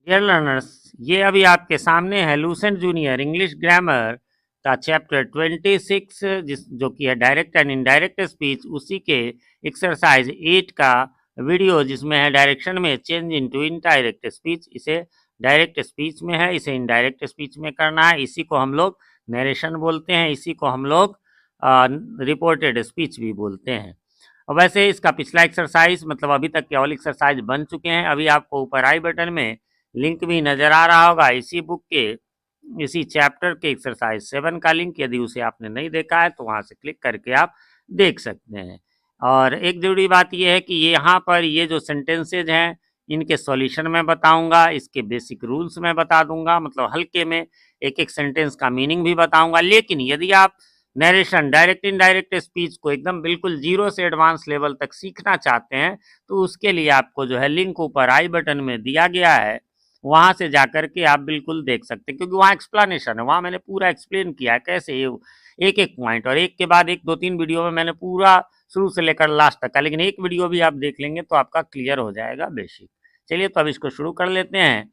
Dear learners, ये अभी आपके सामने है लूसेंट जूनियर इंग्लिश ग्रामर का चैप्टर 26 जिस जो कि है डायरेक्ट एंड इनडायरेक्ट स्पीच, उसी के एक्सरसाइज 8 का वीडियो जिसमें है डायरेक्शन में चेंज इनटू इनडायरेक्ट स्पीच। इसे डायरेक्ट स्पीच में है, इसे इनडायरेक्ट स्पीच में करना है। इसी को हम लोग नरेशन बोलते हैं, इसी को हम लोग रिपोर्टेड स्पीच भी बोलते हैं। और वैसे इसका पिछला एक्सरसाइज मतलब अभी तक के ऑल एक्सरसाइज बन चुके हैं। अभी आपको ऊपर आई बटन में लिंक भी नज़र आ रहा होगा इसी बुक के, इसी चैप्टर के एक्सरसाइज 7 का लिंक। यदि उसे आपने नहीं देखा है तो वहाँ से क्लिक करके आप देख सकते हैं। और एक ज़रूरी बात यह है कि ये यहाँ पर ये जो सेंटेंसेज हैं इनके सॉल्यूशन मैं बताऊंगा, इसके बेसिक रूल्स मैं बता दूंगा, मतलब हल्के में एक एक सेंटेंस का मीनिंग भी बताऊंगा। लेकिन यदि आप नरेशन डायरेक्ट इनडायरेक्ट स्पीच को एकदम बिल्कुल जीरो से एडवांस लेवल तक सीखना चाहते हैं तो उसके लिए आपको जो है लिंक ऊपर आई बटन में दिया गया है, वहाँ से जाकर के आप बिल्कुल देख सकते हैं, क्योंकि वहाँ एक्सप्लेनेशन है, वहाँ मैंने पूरा एक्सप्लेन किया है कैसे ये एक एक पॉइंट, और एक के बाद एक 2-3 वीडियो में मैंने पूरा शुरू से लेकर लास्ट तक का, लेकिन एक वीडियो भी आप देख लेंगे तो आपका क्लियर हो जाएगा बेसिक। चलिए तो अब इसको शुरू कर लेते हैं।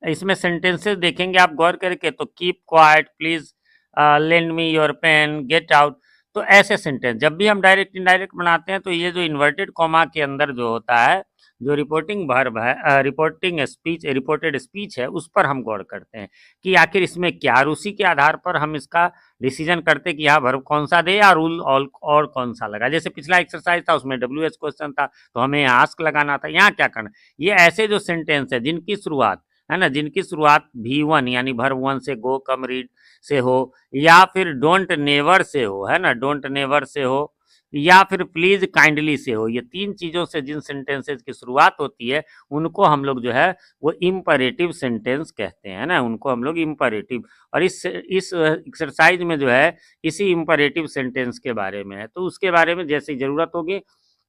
इसमें सेंटेंसेस देखेंगे आप गौर करके तो keep quiet, please lend me your pen, get out. तो ऐसे सेंटेंस जब भी हम डायरेक्ट इनडायरेक्ट बनाते हैं तो ये जो इन्वर्टेड कॉमा के अंदर जो होता है, जो रिपोर्टिंग वर्ब है, रिपोर्टिंग स्पीच, रिपोर्टेड स्पीच है, उस पर हम गौर करते हैं कि आखिर इसमें क्या, और उसी के आधार पर हम इसका डिसीजन करते हैं कि यहाँ वर्ब कौन सा दे या रूल और कौन सा लगा। जैसे पिछला एक्सरसाइज था उसमें WH क्वेश्चन था तो हमें आस्क लगाना था, यहाँ क्या करना। ये ऐसे जो सेंटेंस है जिनकी शुरुआत है ना, जिनकी शुरुआत V1 यानी वर्ब 1 से, गो, कम, रीड से हो, या फिर डोंट नेवर से हो, है ना, डोंट नेवर से हो, या फिर प्लीज काइंडली से हो, ये तीन चीजों से जिन सेंटेंसेस की शुरुआत होती है उनको हम लोग जो है वो इम्परेटिव सेंटेंस कहते हैं ना, उनको हम लोग इम्परेटिव। और इस एक्सरसाइज में जो है इसी इम्परेटिव सेंटेंस के बारे में है, तो उसके बारे में जैसी जरूरत होगी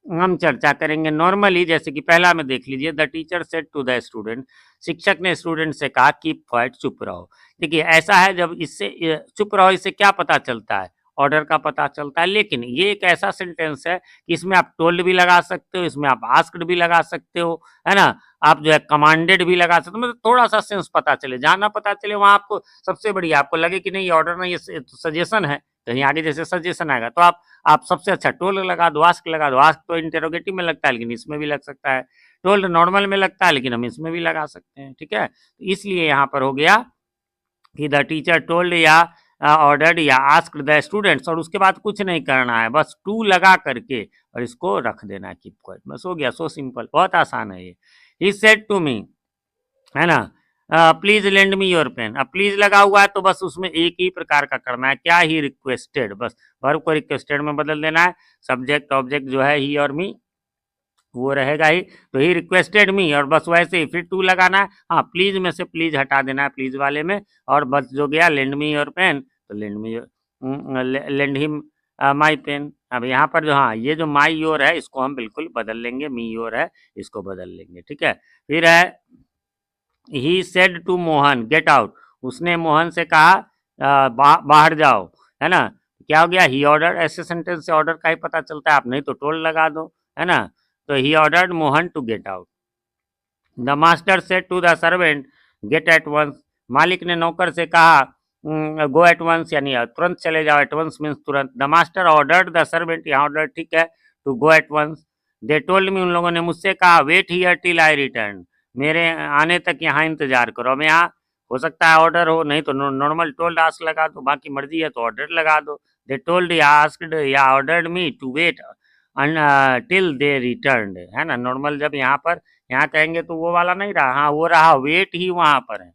हम चर्चा करेंगे। नॉर्मली जैसे कि पहला में देख लीजिए, the teacher said to the student, शिक्षक ने स्टूडेंट से कहा कीप क्वाइट, चुप रहो। देखिए ऐसा है, जब इससे चुप रहो इससे क्या पता चलता है, ऑर्डर का पता चलता है। लेकिन ये एक ऐसा सेंटेंस है कि इसमें आप टोल्ड भी लगा सकते हो, इसमें आप आस्क्ड भी लगा सकते हो, है ना, आप जो है कमांडेड भी लगा सकते हो, मतलब थोड़ा सा सेंस पता चले, जहाँ ना पता चले वहाँ आपको सबसे बढ़िया आपको लगे कि नहीं ये ऑर्डर नहीं, ये सजेशन है, कहीं आगे जैसे सजेशन आएगा तो आप सबसे अच्छा टोल्ड लगा दो, आस्क लगा दो। आस्क तो इंटेरोगेटिव में लगता है लेकिन इसमें भी लग सकता है, टोल्ड नॉर्मल में लगता है लेकिन हम इसमें भी लगा सकते हैं, ठीक है। इसलिए यहाँ पर हो गया कि द टीचर टोल्ड या ऑर्डर्ड या आस्क्ड द स्टूडेंट्स, और उसके बाद कुछ नहीं करना है, बस टू लगा करके और इसको रख देना है, कीप क्वाइट, बस हो गया। सो सिंपल, बहुत आसान है ये। ही सेड टू मी, है ना, please lend me your pen. अब प्लीज लगा हुआ है तो बस उसमें एक ही प्रकार का करना है, क्या, ही रिक्वेस्टेड, बस वर्ब को रिक्वेस्टेड में बदल देना है। सब्जेक्ट ऑब्जेक्ट जो है ही और मी वो रहेगा ही, तो ही रिक्वेस्टेड मी, और बस वैसे ही फिर टू लगाना है। हाँ, प्लीज में से प्लीज हटा देना है प्लीज वाले में, और बस जो गया लेंड मी योर पेन, तो lend me lend him my pen. अब यहाँ पर जो, हाँ, ये जो माई योर है इसको हम बिल्कुल बदल लेंगे, मी योर है इसको बदल लेंगे, ठीक है। फिर है he said to Mohan get out, उसने मोहन से कहा बाहर जाओ, है ना। क्या हो गया, ही ऑर्डर, ऐसे सेंटेंस से ऑर्डर का ही पता चलता है, आप नहीं तो टोल्ड लगा दो, है ना। तो he ordered Mohan to get out. The master said to the servant get at once, मालिक ने नौकर से कहा गो एट वंस, यानी तुरंत चले जाओ, एट वंस मीन्स तुरंत। The master ordered the servant, यहाँ ऑर्डर ठीक है, to go at once. They told me, उन लोगों ने मुझसे कहा wait here till I return, मेरे आने तक यहाँ इंतजार करो। अब यहाँ हो सकता है ऑर्डर हो, नहीं तो नॉर्मल टोल्ड आस्क लगा दो, बाकी मर्जी है तो ऑर्डर लगा दो। दे टोल्ड या आस्क्ड या ordered me to wait till they return, है ना। नॉर्मल जब यहाँ पर यहाँ कहेंगे तो वो वाला नहीं रहा, हाँ वो रहा, वेट ही वहाँ पर है,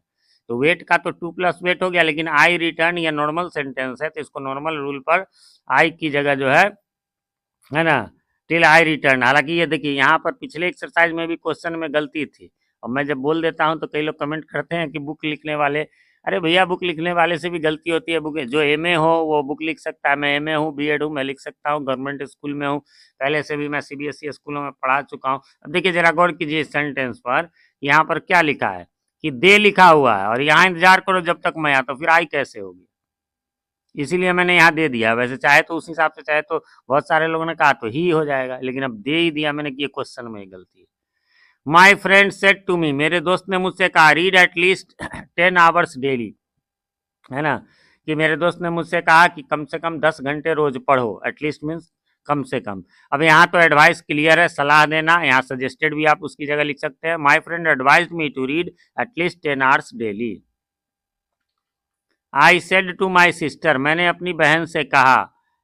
तो वेट का तो टू प्लस वेट हो गया, लेकिन आई रिटर्न ये नॉर्मल सेंटेंस है तो इसको नॉर्मल रूल पर आई की जगह जो है ना, टिल आई रिटर्न। हालांकि ये देखिए यहाँ पर पिछले एक्सरसाइज में भी क्वेश्चन में गलती थी, और मैं जब बोल देता हूँ तो कई लोग कमेंट करते हैं कि बुक लिखने वाले, अरे भैया बुक लिखने वाले से भी गलती होती है। बुक जो एमए हो वो बुक लिख सकता है, मैं एमए हूँ, बीएड हूँ, मैं लिख सकता हूँ, गवर्नमेंट स्कूल में हूँ, पहले से भी मैं सीबीएसई स्कूलों में पढ़ा चुका हूँ। अब देखिए जरा गौर कीजिए सेंटेंस पर, यहाँ पर क्या लिखा है कि दे लिखा हुआ है, और यहाँ इंतजार करो जब तक मैं आता, फिर आई कैसे होगी, इसीलिए मैंने यहाँ दे दिया। वैसे चाहे तो उस हिसाब से, चाहे तो बहुत सारे लोगों ने कहा तो ही हो जाएगा, लेकिन अब दे ही दिया मैंने कि ये क्वेश्चन में ही गलती है। My friend said to me, मेरे दोस्त ने मुझसे कहा, read at least 10 hours daily, है ना, कि मेरे दोस्त ने मुझसे कहा कि कम से कम 10 घंटे रोज पढ़ो, एटलीस्ट मीन्स कम से कम। अब यहाँ तो एडवाइस क्लियर है, सलाह देना, यहाँ सजेस्टेड भी आप उसकी जगह लिख सकते हैं। My friend advised me to read at least 10 hours daily. I said to my sister, मैंने अपनी बहन से कहा,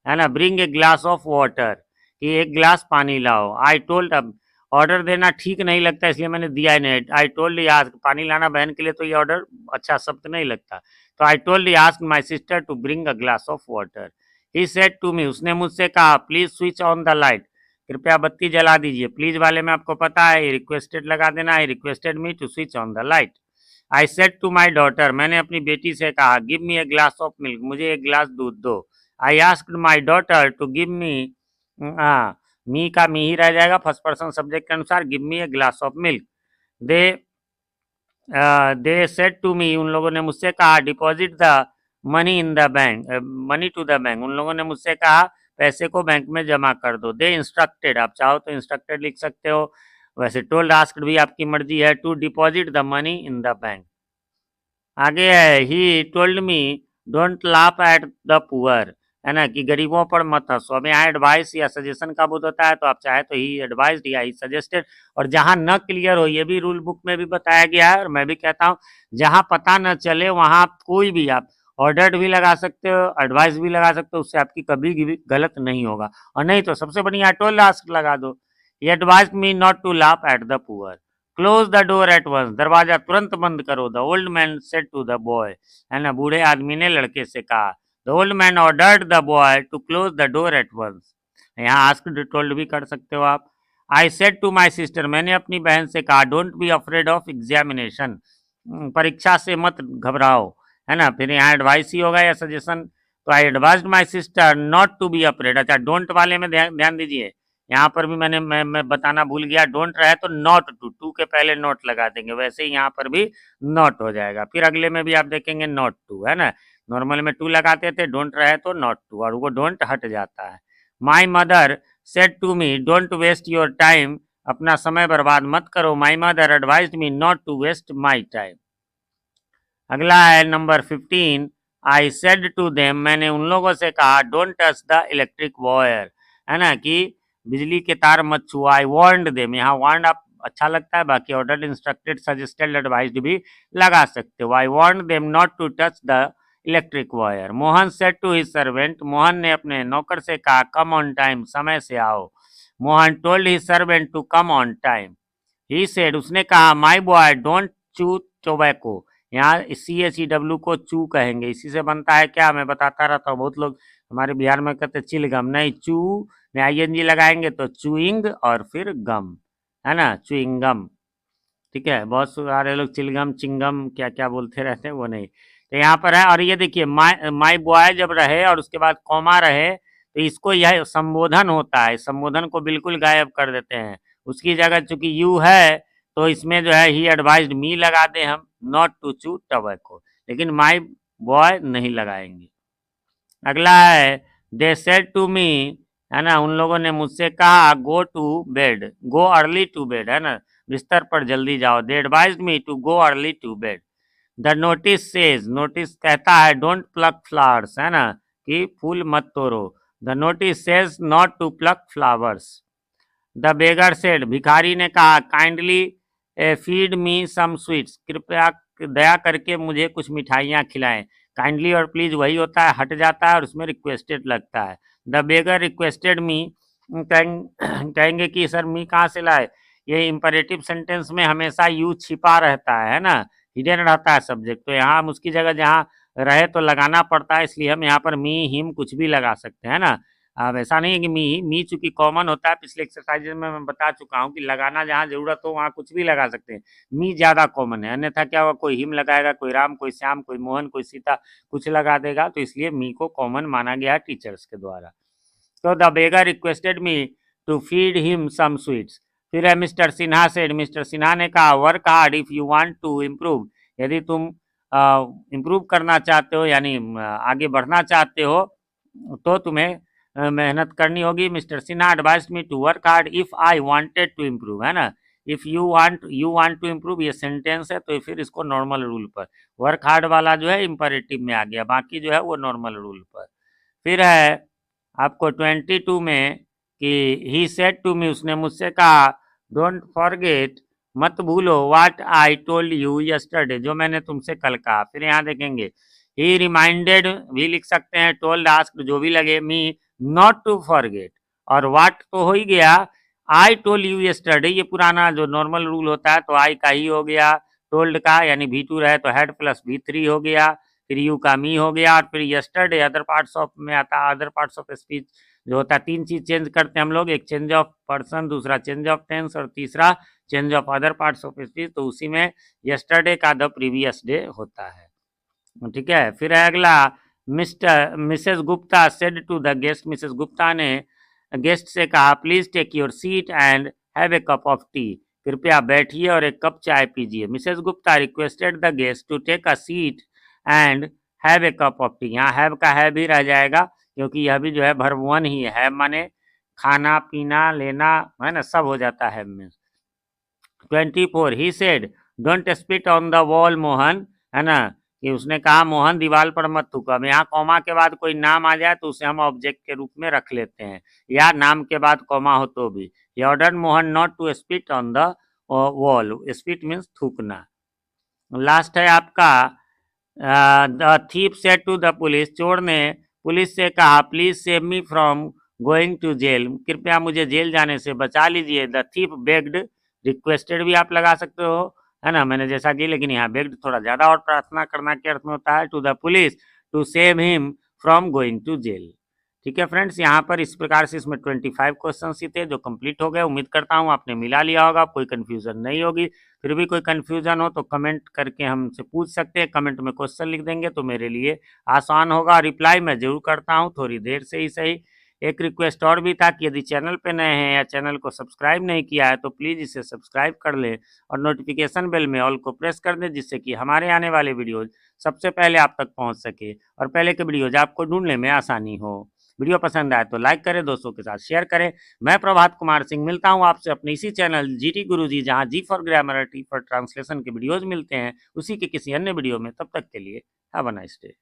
है ना, bring a glass of water, कि एक ग्लास पानी लाओ। आई टोल्ड, अब ऑर्डर देना ठीक नहीं लगता इसलिए मैंने दिया ही नहीं। आई टोल्ड यास्क, पानी लाना बहन के लिए तो ये ऑर्डर अच्छा शब्द नहीं लगता, तो I told ask my sister to bring a glass of water. He said to me, उसने मुझसे कहा, please switch on the light, कृपया बत्ती जला दीजिए। प्लीज वाले में आपको पता है रिक्वेस्टेड लगा देना, I requested me to switch on the light. I said to my daughter, मैंने अपनी बेटी से कहा, give me a glass of milk, मुझे एक गिलास दूध दो। I asked my daughter to give me, me का मी ही रह जाएगा फर्स्ट पर्सन सब्जेक्ट के अनुसार, give me a glass of milk. They they said to me, उन लोगों ने मुझसे कहा, deposit the money in the bank, money to the bank, उन लोगों ने मुझसे कहा पैसे को बैंक में जमा कर दो। दे इंस्ट्रक्टेड, आप चाहो तो इंस्ट्रक्टेड लिख सकते हो, वैसे टोल्ड आस्क्ड भी आपकी मर्जी है, to deposit the money in the bank. आगे है, he told me don't laugh at the poor, है ना, कि गरीबों पर मत हंसो। अब यहाँ एडवाइस या सजेशन का बोध होता है, तो आप चाहे तो ही एडवाइस्ड या ही सजेस्टेड, और जहाँ न क्लियर हो, ये भी रूल बुक में भी बताया गया है, और मैं भी कहता हूँ जहाँ पता न चले वहाँ कोई भी आप ऑर्डर्ड भी लगा सकते हो, एडवाइस भी लगा सकते हो, उससे आपकी कभी भी गलत नहीं होगा। और नहीं तो सबसे बढ़िया टोल्ड आस्क लगा दो, he advised me not to laugh at the poor. Close the door at once, दरवाजा तुरंत बंद करो। The old man said to the boy, है ना, बूढ़े आदमी ने लड़के से कहा। The old man ordered the boy to close the door at once, यहाँ आस्क्ड टोल्ड भी कर सकते हो आप। I said to my sister, मैंने अपनी बहन से कहा, don't be afraid of examination, परीक्षा से मत घबराओ, है ना, फिर यहाँ एडवाइस ही होगा या सजेशन, तो I advised my sister not to be afraid. अच्छा, डोंट वाले में ध्यान दीजिए, यहाँ पर भी मैं बताना भूल गया, डोंट रहे तो नॉट टू, टू के पहले नॉट लगा देंगे, वैसे ही यहाँ पर भी नॉट हो जाएगा। फिर अगले में भी आप देखेंगे नॉट टू, है ना, नॉर्मल में टू लगाते थे, डोंट रहे तो नॉट टू, और वो डोंट हट जाता है। My mother said to me don't waste your time, अपना समय बर्बाद मत करो। My mother advised me not to waste my time. अगला है number 15, I said to them, मैंने उन लोगों से कहा, don't touch the electric wire, है ना, कि बिजली के तार मत छुओ। आई वार्नड देम, यहाँ वार्नड आप अच्छा लगता है, बाकी ऑर्डर्ड, इंस्ट्रक्टेड, सजेस्टेड, एडवाइज्ड भी लगा सकते हो। I warned them not to touch the electric wire. Mohan said to his servant, Mohan ने अपने नौकर से कहा, कम ऑन टाइम, समय से आओ। Mohan told his servant to come on time. He said, उसने कहा, my boy don't chew tobacco, यहाँ CHEW को चू कहेंगे, इसी से बनता है क्या, मैं बताता रहता हूँ, बहुत लोग हमारे बिहार में कहते चिलगम, नहीं, चू में ING लगाएंगे तो चूइंग और फिर गम, है ना, चुइंगम, ठीक है। बहुत सारे लोग चिलगम चिंगम क्या क्या बोलते रहते हैं, वो नहीं, तो यहाँ पर है। और ये देखिए, माई बॉय जब रहे और उसके बाद कॉमा रहे, तो इसको यह संबोधन होता है, संबोधन को बिल्कुल गायब कर देते हैं, उसकी जगह चूंकि यू है तो इसमें जो है ही एडवाइज्ड मी लगा दें हम, नॉट टू चू टबैको, लेकिन माई बॉय नहीं लगाएंगे। अगला है, दे सेड टू मी, है ना, उन लोगों ने मुझसे कहा, go to bed, go early to bed, है ना, बिस्तर पर जल्दी जाओ। They advised me to go early to bed. The notice says, notice कहता है, डोंट प्लक फ्लावर्स, है ना, कि फूल मत तोड़ो। The notice says not to pluck flowers. The beggar said, भिखारी ने कहा, kindly feed me some sweets, कृपया दया करके मुझे कुछ मिठाइयाँ खिलाएं। काइंडली और प्लीज वही होता है, हट जाता है और उसमें रिक्वेस्टेड लगता है। द बेगर रिक्वेस्टेड मी, कहेंगे कि सर मी कहाँ से लाए, ये इंपरेटिव सेंटेंस में हमेशा यू छिपा रहता है ना, हिडन रहता है सब्जेक्ट, तो यहाँ हम उसकी जगह जहाँ रहे तो लगाना पड़ता है, इसलिए हम यहाँ पर मी हिम कुछ भी लगा सकते हैं ना। अब ऐसा नहीं है कि मी चूंकि कॉमन होता है, पिछले एक्सरसाइज में मैं बता चुका हूँ कि लगाना जहाँ जरूरत हो वहाँ कुछ भी लगा सकते हैं, मी ज़्यादा कॉमन है, अन्यथा क्या होगा, कोई हिम लगाएगा, कोई राम, कोई श्याम, कोई मोहन, कोई सीता, कुछ लगा देगा, तो इसलिए मी को कॉमन माना गया है टीचर्स के द्वारा। तो the beggar requested me to feed him some sweets. फिर है Mr Sinha said, Mr Sinha ने कहा, work hard if you want to improve, यदि तुम इम्प्रूव करना चाहते हो, यानी आगे बढ़ना चाहते हो, तो तुम्हें मेहनत करनी होगी। Mr Sinha advise me to work hard if I wanted to improve, है ना, if you want to improve, ये सेंटेंस है तो फिर इसको नॉर्मल रूल पर, वर्क हार्ड वाला जो है इंपरेटिव में आ गया, बाकी जो है वो नॉर्मल रूल पर। फिर है आपको 22 में कि ही सेड टू मी, उसने मुझसे कहा, डोंट फॉरगेट, मत भूलो, what I told you yesterday, जो मैंने तुमसे कल कहा। फिर यहाँ देखेंगे ही रिमाइंडेड भी लिख सकते हैं, टोल्ड आस्क्ड जो भी लगे, मी नॉट टू फॉरगेट, और व्हाट तो हो ही गया, आई टोल्ड यू यस्टरडे ये पुराना जो नॉर्मल रूल होता है तो आई का ही हो गया, टोल्ड का यानी V2 रहे तो हेड प्लस V3 हो गया, फिर यू का मी हो गया, और फिर यस्टरडे अदर पार्ट्स ऑफ में आता है, अदर पार्ट्स ऑफ स्पीच जो होता है, तीन चीज चेंज करते हैं हम लोग, एक चेंज ऑफ पर्सन, दूसरा चेंज ऑफ टेंस, और तीसरा change of other parts of speech, तो उसी में यस्टरडे का द प्रीवियस डे होता है। ठीक है, फिर अगला, Mrs Gupta said to the guest, Mrs Gupta ने गेस्ट से कहा, please take your seat and have a cup of tea, कृपया बैठिए और एक कप चाय पीजिए। Mrs Gupta requested the guest to take a seat and have a cup of tea, यहाँ हैव का है भी रह जाएगा क्योंकि यह भी जो है वर्ब 1 ही है, माने खाना पीना लेना है ना, सब हो जाता है में। 24 he said don't spit on the wall Mohan, है ना, कि उसने कहा मोहन दीवार पर मत थूको। अब यहाँ कॉमा के बाद कोई नाम आ जाए तो उसे हम ऑब्जेक्ट के रूप में रख लेते हैं, या नाम के बाद कॉमा हो तो भी। He ordered Mohan not to spit on the wall, spit means थूकना। लास्ट है आपका, the thief said to the police, चोर ने पुलिस से कहा, please save me from going to jail, कृपया मुझे जेल जाने से बचा लीजिए। द थीप बेग्ड, रिक्वेस्टेड भी आप लगा सकते हो, है ना, मैंने जैसा कि, लेकिन यहाँ बेग्ड थोड़ा ज्यादा और प्रार्थना करना के अर्थ में होता है, to the police to save him from going to jail. ठीक है फ्रेंड्स, यहाँ पर इस प्रकार से इसमें 25 क्वेश्चन ही थे जो कंप्लीट हो गए। उम्मीद करता हूँ आपने मिला लिया होगा, कोई कंफ्यूजन नहीं होगी। फिर भी कोई कंफ्यूजन हो तो कमेंट करके हमसे पूछ सकते हैं, कमेंट में क्वेश्चन लिख देंगे तो मेरे लिए आसान होगा। रिप्लाई मैं जरूर करता हूँ, थोड़ी देर से ही सही। एक रिक्वेस्ट और भी था कि यदि चैनल पे नए हैं या चैनल को सब्सक्राइब नहीं किया है तो प्लीज़ इसे सब्सक्राइब कर लें और नोटिफिकेशन बेल में ऑल को प्रेस कर दें, जिससे कि हमारे आने वाले वीडियोज सबसे पहले आप तक पहुंच सके और पहले के वीडियोज आपको ढूंढने में आसानी हो। वीडियो पसंद आए तो लाइक करें, दोस्तों के साथ शेयर करें। मैं प्रभात कुमार सिंह मिलता हूं आपसे अपने इसी चैनल जीटी गुरुजी, जहां G for grammar, T for translation के वीडियोज मिलते हैं, उसी के किसी अन्य वीडियो में। तब तक के लिए हैव अ नाइस डे।